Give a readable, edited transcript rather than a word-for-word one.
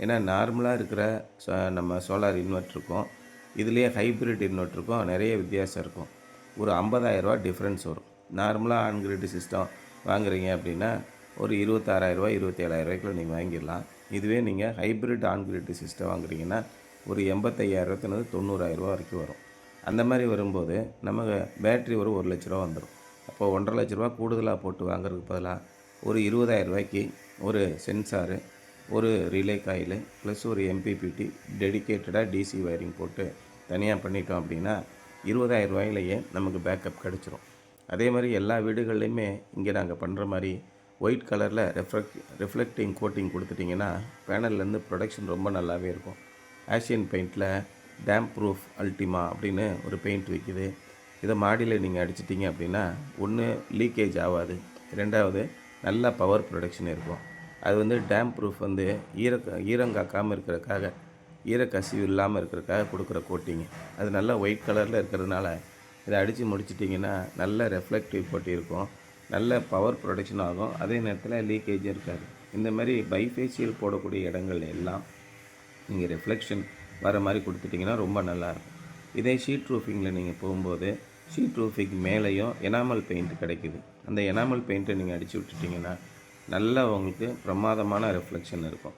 ஏன்னா நார்மலாக இருக்கிற நம்ம சோலார் இன்வெர்ட்டருக்கும் இதுலேயே ஹைப்ரிட் இன்வெர்ட்டருக்கும் நிறைய வித்தியாசம் இருக்கும். ஒரு ரூ. 50,000 டிஃப்ரென்ஸ் வரும். நார்மலாக ஆன் கிரிட் சிஸ்டம் வாங்குறீங்க அப்படின்னா ஒரு ரூ. 26,000 27,000 நீங்கள் வாங்கிடலாம். இதுவே நீங்கள் ஹைப்ரிட் ஆன் கிரிட் சிஸ்டம் வாங்குறீங்கன்னா ஒரு 85,000 90,000 வரைக்கும் வரும். அந்த மாதிரி வரும்போது நம்ம பேட்ரி ஒரு ₹1,00,000 வந்துடும். அப்போ ₹1,50,000 கூடுதலாக போட்டு வாங்குறதுக்கு பதிலாக ஒரு ₹20,000 ஒரு சென்சாரு, ஒரு ரிலே காயிலு ப்ளஸ் ஒரு MPPT டெடிக்கேட்டடாக டிசி வயரிங் போட்டு தனியாக பண்ணிட்டோம் அப்படின்னா ₹20,000லேயே நமக்கு பேக்கப் கிடச்சிரும். அதே மாதிரி எல்லா வீடுகள்லையுமே இங்கே நாங்கள் பண்ணுற மாதிரி ஒயிட் கலரில் ரிஃப்ளெக்டிங் கோட்டிங் கொடுத்துட்டிங்கன்னா பேனல்லேருந்து ப்ரொடக்ஷன் ரொம்ப நல்லாவே இருக்கும். ஆஷியன் பெயிண்டில் டேம்ப் ப்ரூஃப் அல்டிமா அப்படின்னு ஒரு பெயிண்ட் விற்கிது. இதை மாடியில் நீங்கள் அடிச்சிட்டிங்க அப்படின்னா ஒன்று லீக்கேஜ் ஆகாது, ரெண்டாவது நல்ல பவர் ப்ரொடக்ஷன் இருக்கும். அது வந்து டேம்ப் ப்ரூஃப் வந்து ஈரங்காக்காமல் இருக்கிறதுக்காக, ஈரக்கசிவு இல்லாமல் இருக்கிறதுக்காக கொடுக்குற கோட்டிங். அது நல்லா ஒயிட் கலரில் இருக்கிறதுனால இதை அடித்து முடிச்சிட்டிங்கன்னா நல்ல ரெஃப்ளெக்டிவ் கோட்டி இருக்கும், நல்ல பவர் ப்ரொடக்ஷன் ஆகும், அதே நேரத்தில் லீக்கேஜும் இருக்காது. இந்த மாதிரி பைஃபேஷியல் போடக்கூடிய இடங்கள் எல்லாம் நீங்கள் ரிஃப்ளெக்ஷன் வர மாதிரி கொடுத்துட்டிங்கன்னா ரொம்ப நல்லாயிருக்கும். இதே ஷீட் ரூஃபிங்கில் நீங்கள் போகும்போது ஷீட் ரூஃபிங் மேலேயும் எனாமல் பெயிண்ட் கிடைக்குது. அந்த எனாமல் பெயிண்ட்டை நீங்கள் அடித்து விட்டுட்டிங்கன்னா நல்லா உங்களுக்கு பிரமாதமான ரிஃப்ளெக்ஷன் இருக்கும்.